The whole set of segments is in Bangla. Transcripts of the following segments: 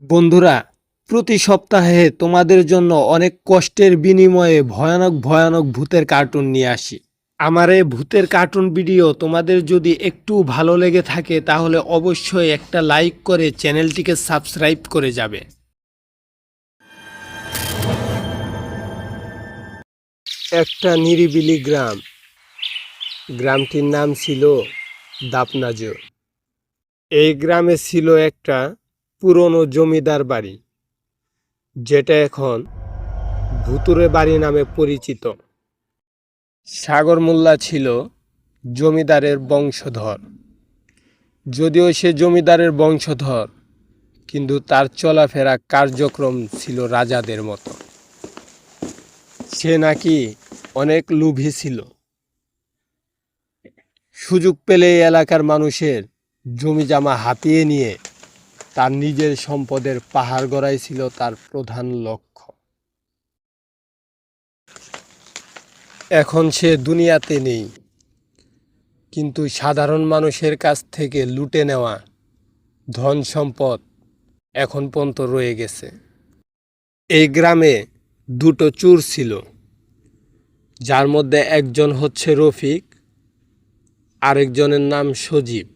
বন্ধুরা, প্রতি সপ্তাহে তোমাদের জন্য অনেক কষ্টের বিনিময়ে ভয়ানক ভয়ানক ভূতের কার্টুন নিয়ে আসি। আমার এই ভূতের কার্টুন ভিডিও তোমাদের যদি একটু ভালো লেগে থাকে তাহলে অবশ্যই একটা লাইক করে চ্যানেলটিকে সাবস্ক্রাইব করে যাবে। একটা নিরিবিলি গ্রাম। গ্রামটির নাম ছিল দাপনাজ। এই গ্রামে ছিল একটা পুরনো জমিদার বাড়ি, যেটা এখন ভুতুরে বাড়ি নামে পরিচিত। সাগর মোল্লা ছিল জমিদারের বংশধর। যদিও সে জমিদারের বংশধর, কিন্তু তার চলাফেরা কার্যক্রম ছিল রাজাদের মতো। সে নাকি অনেক লোভী ছিল। সুযোগ পেলে এলাকার মানুষের জমি জামা হাতিয়ে নিয়ে তার নিজের সম্পদের পাহাড় গড়াই ছিল তার প্রধান লক্ষ্য। এখন সে দুনিয়াতে নেই, কিন্তু সাধারণ মানুষের কাছ থেকে লুটে নেওয়া ধন সম্পদ এখন পর্যন্ত রয়ে গেছে। এই গ্রামে দুটো চোর ছিল, যার মধ্যে একজন হচ্ছে রফিক, আরেকজনের নাম সজীব।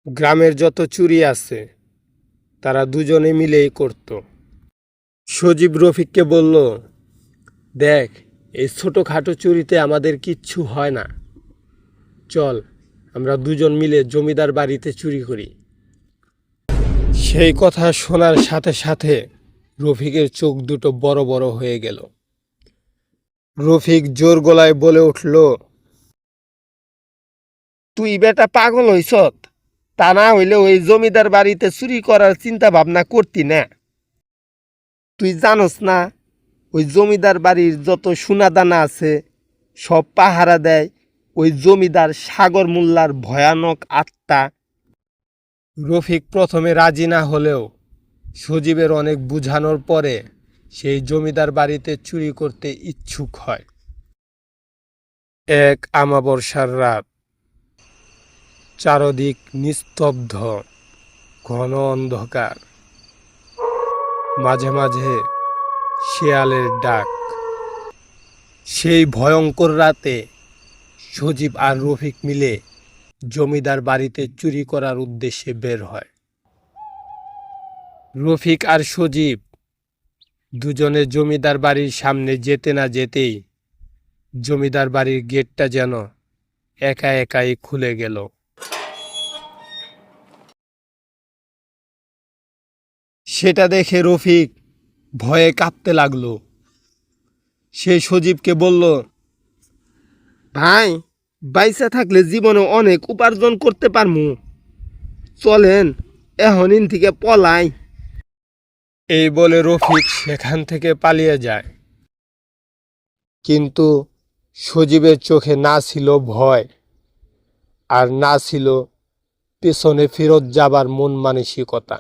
গ্রামের যত চুরি আছে তারা দুজনে মিলেই করত। সজীব রফিককে বলল, দেখ, এই ছোটোখাটো চুরিতে আমাদের কিচ্ছু হয় না, চল আমরা দুজন মিলে জমিদার বাড়িতে চুরি করি। সেই কথা শোনার সাথে সাথে রফিকের চোখ দুটো বড় বড় হয়ে গেল। রফিক জোর গলায় বলে উঠল, তুই বেটা পাগল হইছত? তা না হইলে ওই জমিদার বাড়িতে চুরি করার চিন্তা ভাবনা করতি না? তুই জানোস না ওই জমিদার বাড়ির যত সোনাদানা আছে সব পাহারা দেয় ওই জমিদার সাগর মোল্লার ভয়ানক আত্মা? রফিক প্রথমে রাজি না হলেও সজীবের অনেক বুঝানোর পরে সেই জমিদার বাড়িতে চুরি করতে ইচ্ছুক হয়। এক আমাবস্যার রাত। চারদিক নিস্তব্ধ, ঘন অন্ধকার, মাঝে মাঝে শেয়ালের ডাক। সেই ভয়ঙ্কর রাতে সজীব আর রফিক মিলে জমিদার বাড়িতে চুরি করার উদ্দেশ্যে বের হয়। রফিক আর সজীব দুজনে জমিদার বাড়ির সামনে যেতে না যেতেই জমিদার বাড়ির গেটটা যেন একা একাই খুলে গেল। সেটা দেখে রফিক ভয়ে কাঁপতে লাগলো। সে সজীবকে বলল, ভাই, বাইসা থাকলে জীবনে অনেক উপার্জন করতে পারমু, চলেন এখনই থেকে পলাই। এই বলে রফিক সেখান থেকে পালিয়ে যায়। কিন্তু সজীবের চোখে না ছিল ভয়, আর না ছিল পেছনে ফেরত যাবার মন মানসিকতা।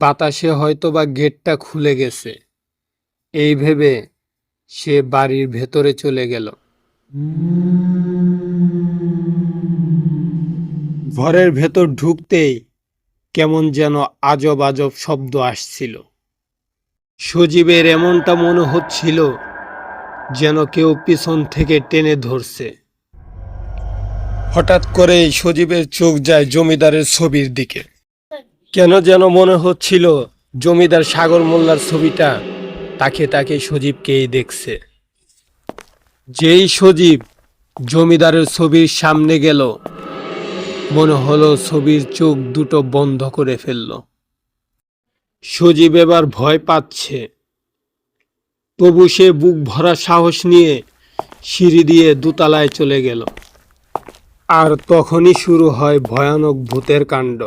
বাতাসে হয়তোবা গেটটা খুলে গেছে, এই ভেবে সে বাড়ির ভেতরে চলে গেল। ঘরের ভেতর ঢুকতেই কেমন যেন আজব আজব শব্দ আসছিল। সজীবের এমনটা মনে হচ্ছিল যেন কেউ পিছন থেকে টেনে ধরছে। হঠাৎ করেই সজীবের চোখ যায় জমিদারের ছবির দিকে। কেন যেন মনে হচ্ছিল জমিদার সাগর মোল্লার ছবিটা তাকে তাকে সজীবকেই দেখছে। যেই সজীব জমিদারের ছবির সামনে গেল, মনে হলো ছবির চোখ দুটো বন্ধ করে ফেলল। সজীব এবার ভয় পাচ্ছে, তবু সে বুক ভরা সাহস নিয়ে সিঁড়ি দিয়ে দোতলায় চলে গেল। আর তখনই শুরু হয় ভয়ানক ভূতের কাণ্ড।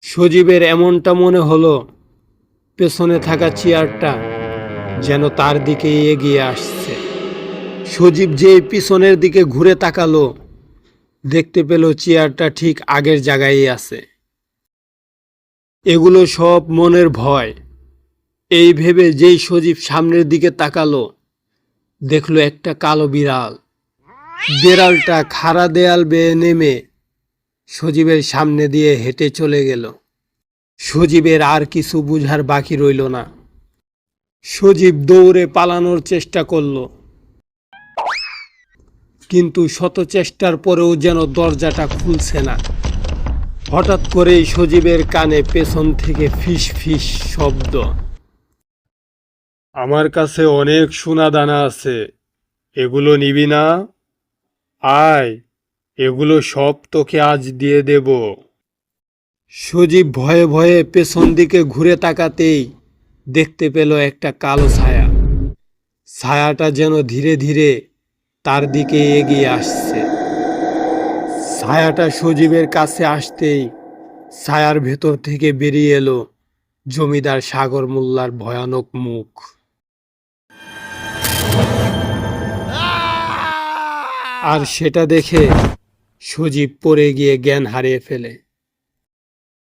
সজীবের এমনটা মনে হলো পেছনে থাকা চেয়ারটা যেন তার দিকে এগিয়ে আসছে। সজীব যেই পিছনের দিকে ঘুরে তাকালো, দেখতে পেল চেয়ারটা ঠিক আগের জায়গায় আছে। এগুলো সব মনের ভয়। এই ভেবে যেই সজীব সামনের দিকে তাকালো, দেখলো একটা কালো বিড়াল। বিড়ালটা খাড়া দেয়াল বেয়ে নেমে সজীবের সামনে দিয়ে হেঁটে চলে গেল। সজীবের আর কিছু বুঝার বাকি রইল না। সজীব দৌড়ে পালানোর চেষ্টা করল, কিন্তু শত চেষ্টার পরেও যেন দরজাটা খুলছে না। হঠাৎ করেই সজীবের কানে পেছন থেকে ফিস ফিস শব্দ। আমার কাছে অনেক সোনা দানা আছে, এগুলো নিবি না? আয়, এগুলো সব তোকে আজ দিয়ে দেব। সজীব ভয়ে ভয়ে পেছন দিকে ঘুরে তাকাতেই দেখতে পেল একটা কালো ছায়া। ছায়াটা যেন ধীরে ধীরে তার দিকে এগিয়ে আসছে। ছায়াটা সজীবের কাছে আসতেই ছায়ার ভেতর থেকে বেরিয়ে এলো জমিদার সাগর মোল্লার ভয়ানক মুখ। আর সেটা দেখে সজীব পড়ে গিয়ে জ্ঞান হারিয়ে ফেলে।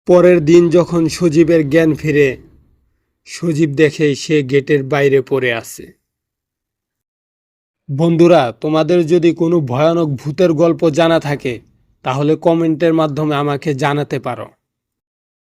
পরের দিন যখন সজীবের জ্ঞান ফিরে, সজীব দেখে সে গেটের বাইরে পড়ে আছে। বন্ধুরা, তোমাদের যদি কোনো ভয়ানক ভূতের গল্প জানা থাকে তাহলে কমেন্টের মাধ্যমে আমাকে জানাতে পারো।